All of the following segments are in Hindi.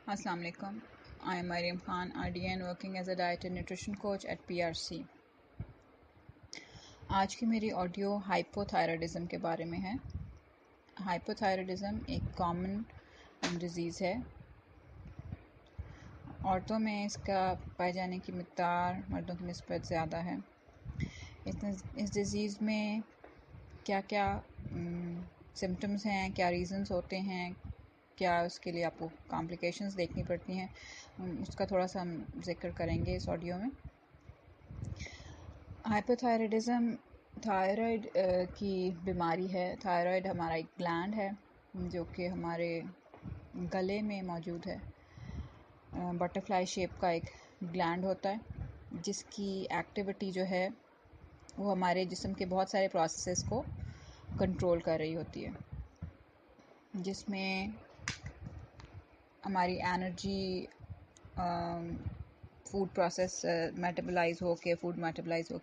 Assalamu alaikum. I am Mariam Khan, RDN, working as a diet and nutrition coach at PRC. आज की मेरी ऑडियो हाइपोथायराइडिज्म के बारे में है। हाइपोथायराइडिज्म एक कॉमन डिजीज़ है। औरतों में इसका पाए जाने की मिक़दार मर्दों की निस्बत ज़्यादा है। इस डिज़ीज़ में क्या क्या सिम्टम्स हैं, क्या रीज़न्स होते हैं, क्या उसके लिए आपको कॉम्प्लिकेशंस देखनी पड़ती हैं, उसका थोड़ा सा हम जिक्र करेंगे इस ऑडियो में। हाइपोथायराइडिज्म थायराइड की बीमारी है। थायराइड हमारा एक ग्लैंड है जो कि हमारे गले में मौजूद है। बटरफ्लाई शेप का एक ग्लैंड होता है जिसकी एक्टिविटी जो है वो हमारे जिस्म के बहुत सारे प्रोसेसेस को कंट्रोल कर रही होती है, जिसमें हमारी एनर्जी फूड प्रोसेस मेटाबलाइज होके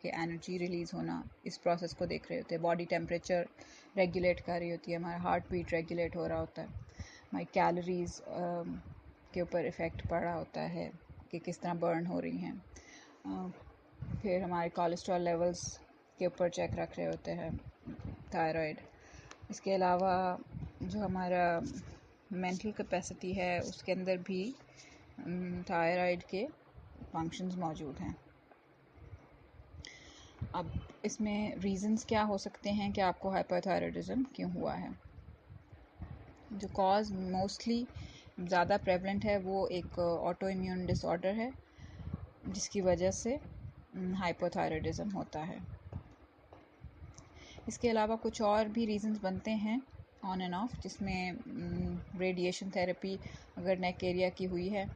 एनर्जी रिलीज़ होना, इस प्रोसेस को देख रहे होते हैं। बॉडी टेम्परेचर रेगुलेट कर रही होती है, हमारा हार्ट बीट रेगुलेट हो रहा होता है, हमारी कैलोरीज़ के ऊपर इफ़ेक्ट पड़ रहा होता है कि किस तरह बर्न हो रही हैं। फिर हमारे कोलेस्ट्रॉल लेवल्स के ऊपर चेक रख रहे होते हैं थायराइड। इसके अलावा जो हमारा मेंटल कैपेसिटी है उसके अंदर भी थायराइड के फंक्शंस मौजूद हैं। अब इसमें रीज़न्स क्या हो सकते हैं कि आपको हाइपोथायराइडिज्म क्यों हुआ है। जो कॉज मोस्टली ज़्यादा प्रेवलेंट है वो एक ऑटो इम्यून डिसऑर्डर है जिसकी वजह से हाइपोथायराइडिज्म होता है। इसके अलावा कुछ और भी रीज़न्स बनते हैं ऑन एंड ऑफ, जिसमें रेडिएशन थेरेपी अगर नेक एरिया की हुई है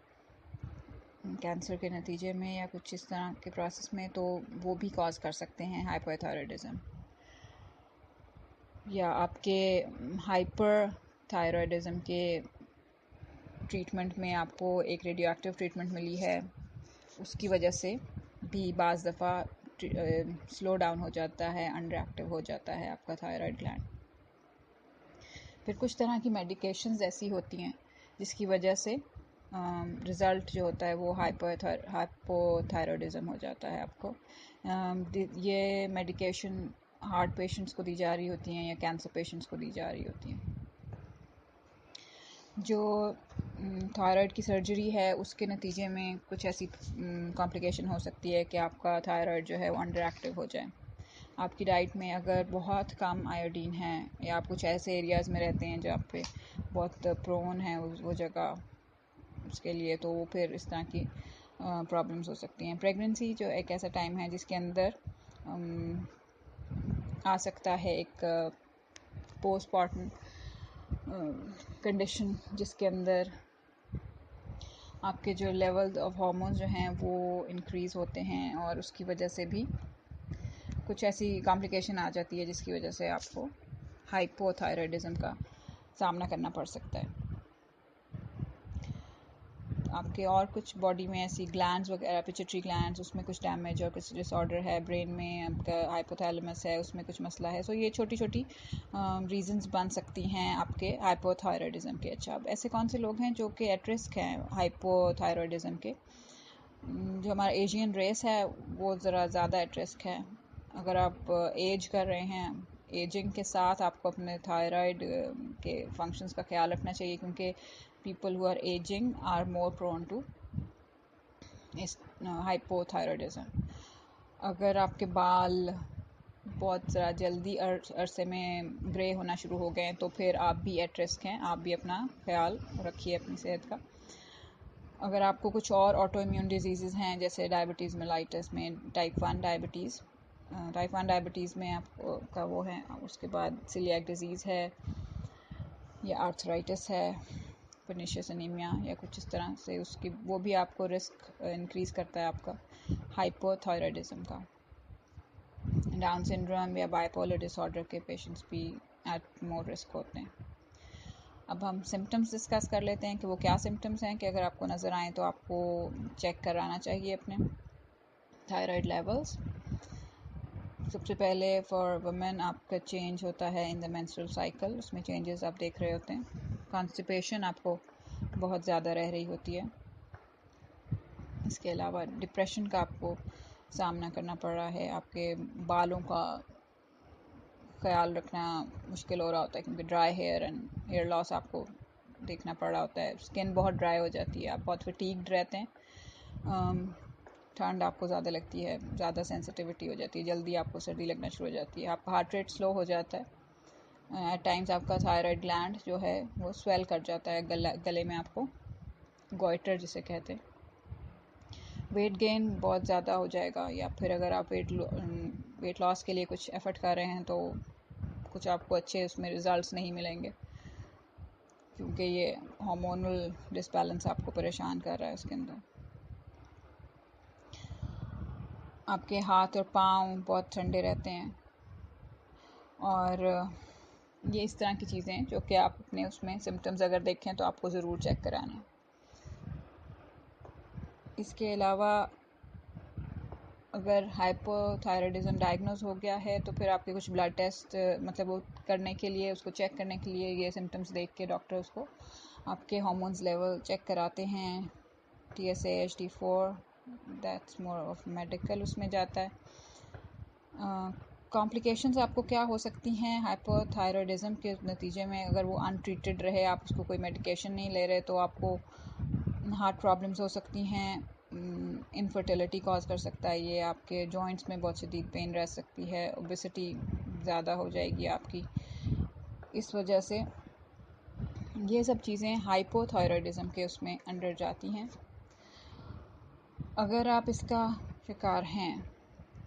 कैंसर के नतीजे में या कुछ इस तरह के प्रोसेस में, तो वो भी कॉज कर सकते हैं हाइपोथायराइडिज्म। या आपके हाइपर थायराइडिज्म के ट्रीटमेंट में आपको एक रेडियो एक्टिव ट्रीटमेंट मिली है, उसकी वजह से भी बाज़ दफ़ा स्लो डाउन हो जाता है, अंडर एक्टिव हो जाता है आपका थायराइड ग्लैंड। फिर कुछ तरह की मेडिकेशंस ऐसी होती हैं जिसकी वजह से रिज़ल्ट जो होता है वो हाइपोथायराइडिज्म हो जाता है आपको। ये मेडिकेशन हार्ट पेशेंट्स को दी जा रही होती हैं या कैंसर पेशेंट्स को दी जा रही होती हैं। जो थायराइड की सर्जरी है उसके नतीजे में कुछ ऐसी कॉम्प्लिकेशन हो सकती है कि आपका थायराइड जो है वो अंडर एक्टिव हो जाए। आपकी डाइट में अगर बहुत कम आयोडीन है या आप कुछ ऐसे एरियाज़ में रहते हैं जहाँ पे बहुत प्रोन है वो जगह उसके लिए, तो फिर इस तरह की प्रॉब्लम्स हो सकती हैं। प्रेगनेंसी जो एक ऐसा टाइम है जिसके अंदर आ सकता है एक पोस्टपार्टम कंडीशन जिसके अंदर आपके जो लेवल ऑफ हार्मोन्स जो हैं वो इंक्रीज़ होते हैं और उसकी वजह से भी कुछ ऐसी कॉम्प्लिकेशन आ जाती है जिसकी वजह से आपको हाइपोथायराइडिज्म का सामना करना पड़ सकता है। आपके और कुछ बॉडी में ऐसी ग्लैंड्स वगैरह, पिट्यूटरी ग्लैंड्स, उसमें कुछ डैमेज और कुछ डिसऑर्डर है, ब्रेन में आपका हाइपोथैलेमस है उसमें कुछ मसला है। सो ये छोटी छोटी रीजंस बन सकती हैं आपके हाइपोथायराइडिज्म के। अच्छा, अब ऐसे कौन से लोग हैं जो कि एट रिस्क हैं हाइपोथायराइडिज्म के। जो हमारा एशियन रेस है वो ज़रा ज़्यादा एट रिस्क है। अगर आप एज कर रहे हैं, एजिंग के साथ आपको अपने थायराइड के फंक्शंस का ख्याल रखना चाहिए, क्योंकि people who are aging are more prone to hypothyroidism. अगर आपके बाल बहुत ज़रा जल्दी अरसे में ग्रे होना शुरू हो गए तो फिर आप भी एट रिस्क हैं, आप भी अपना ख्याल रखिए अपनी सेहत का। अगर आपको कुछ और ऑटो इम्यून डिजीज़ हैं जैसे डायबिटीज़ मेलाइटिस में टाइप 1 डायबिटीज़ में आपको का वो है, उसके बाद सीलिएक डिजीज़ है या आर्थराइटिस है, पर्निशियस एनीमिया या कुछ इस तरह से, उसकी वो भी आपको रिस्क इंक्रीज़ करता है आपका हाइपोथायराइडिज्म का। डाउन सिंड्रोम या बाइपोलर डिसऑर्डर के पेशेंट्स भी एट मोर रिस्क होते हैं। अब हम सिम्टम्स डिस्कस कर लेते हैं कि वो क्या सिम्टम्स हैं कि अगर आपको नज़र आए तो आपको चेक कराना चाहिए अपने थायराइड लेवल्स। सबसे पहले फॉर वुमेन आपका चेंज होता है इन द मेंस्ट्रुअल साइकिल, उसमें चेंजेस आप देख रहे होते हैं। कॉन्स्टिपेशन आपको बहुत ज़्यादा रह रही होती है। इसके अलावा डिप्रेशन का आपको सामना करना पड़ रहा है, आपके बालों का ख्याल रखना मुश्किल हो रहा होता है क्योंकि dry hair and hair loss आपको देखना पड़ रहा होता है, स्किन बहुत ड्राई हो जाती है, आप बहुत फटीग्ड रहते हैं, ठंड आपको ज़्यादा लगती है, ज़्यादा सेंसिटिविटी हो जाती है, जल्दी आपको सर्दी लगना शुरू हो जाती है, आपका हार्ट रेट स्लो हो जाता है, एट टाइम्स आपका थायराइड ग्लैंड जो है वो स्वेल कर जाता है, गले में आपको गॉइटर जिसे कहते हैं, वेट गेन बहुत ज़्यादा हो जाएगा, या फिर अगर आप वेट लॉस के लिए कुछ एफर्ट कर रहे हैं तो कुछ आपको अच्छे उसमें रिजल्ट्स नहीं मिलेंगे क्योंकि ये हार्मोनल डिसबैलेंस आपको परेशान कर रहा है उसके अंदर। आपके हाथ और पाँव बहुत ठंडे रहते हैं, और ये इस तरह की चीज़ें हैं जो कि आप अपने उसमें सिम्टम्स अगर देखें तो आपको ज़रूर चेक कराना है। इसके अलावा अगर हाइपोथायराइडिज्म डायग्नोज हो गया है तो फिर आपके कुछ ब्लड टेस्ट मतलब वो करने के लिए, उसको चेक करने के लिए, ये सिम्टम्स देख के डॉक्टर उसको आपके हार्मोन्स लेवल चेक कराते हैं, TSH, T4, that's more of medical उसमें जाता है। कॉम्प्लिकेशंस आपको क्या हो सकती हैं हाइपोथायराइडिज्म के नतीजे में, अगर वो अनट्रीटेड रहे, आप उसको कोई मेडिकेशन नहीं ले रहे, तो आपको हार्ट प्रॉब्लम्स हो सकती हैं, इनफर्टिलिटी कॉज कर सकता है, ये आपके जॉइंट्स में बहुत शदीद पेन रह सकती है, ओबेसिटी ज़्यादा हो जाएगी आपकी, इस वजह से ये सब चीज़ें हाइपोथायराइडिज्म के उसमें अंडर जाती हैं। अगर आप इसका शिकार हैं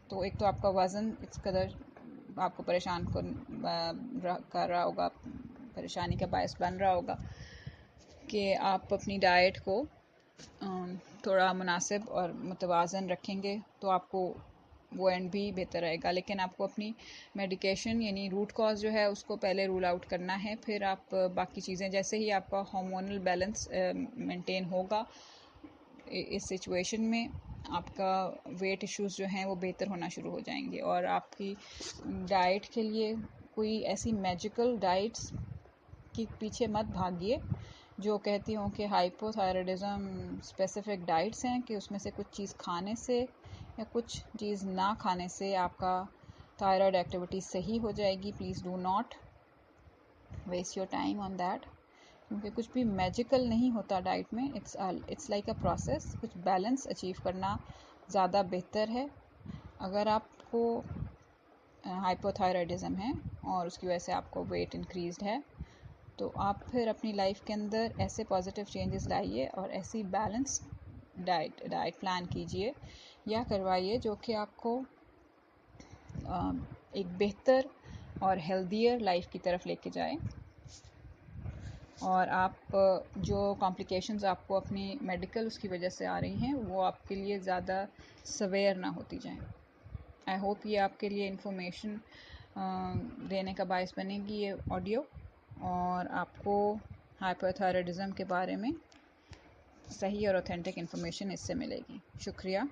तो एक तो आपका वज़न इस कदर आपको परेशान कर रहा होगा, परेशानी का बायस बन रहा होगा कि आप अपनी डाइट को थोड़ा मुनासिब और मुतवाज़न रखेंगे तो आपको वो एंड भी बेहतर रहेगा। लेकिन आपको अपनी मेडिकेशन यानी रूट कॉज जो है उसको पहले रूल आउट करना है, फिर आप बाकी चीज़ें, जैसे ही आपका हार्मोनल बैलेंस मेंटेन होगा इस सिचुएशन में, आपका वेट इश्यूज जो हैं वो बेहतर होना शुरू हो जाएंगे। और आपकी डाइट के लिए कोई ऐसी मैजिकल डाइट्स के पीछे मत भागिए जो कहती हूँ कि हाइपोथायराइडिज्म स्पेसिफिक डाइट्स हैं कि उसमें से कुछ चीज़ खाने से या कुछ चीज़ ना खाने से आपका थायराइड एक्टिविटी सही हो जाएगी। Please do not waste your time on that, क्योंकि कुछ भी मैजिकल नहीं होता डाइट में, इट्स लाइक अ प्रोसेस। कुछ बैलेंस अचीव करना ज़्यादा बेहतर है। अगर आपको हाइपोथायराइडिज्म है और उसकी वजह से आपको वेट इंक्रीज्ड है तो आप फिर अपनी लाइफ के अंदर ऐसे पॉजिटिव चेंजेस लाइए और ऐसी बैलेंस डाइट प्लान कीजिए या करवाइए जो कि आपको एक बेहतर और हेल्दियर लाइफ की तरफ लेके जाए, और आप जो कॉम्प्लिकेशंस आपको अपनी मेडिकल उसकी वजह से आ रही हैं वो आपके लिए ज़्यादा सवेयर ना होती जाएं। आई होप ये आपके लिए इन्फॉर्मेशन देने का बायस बनेगी ये ऑडियो, और आपको हाइपोथायराइडिज्म के बारे में सही और ऑथेंटिक इन्फॉर्मेशन इससे मिलेगी। शुक्रिया।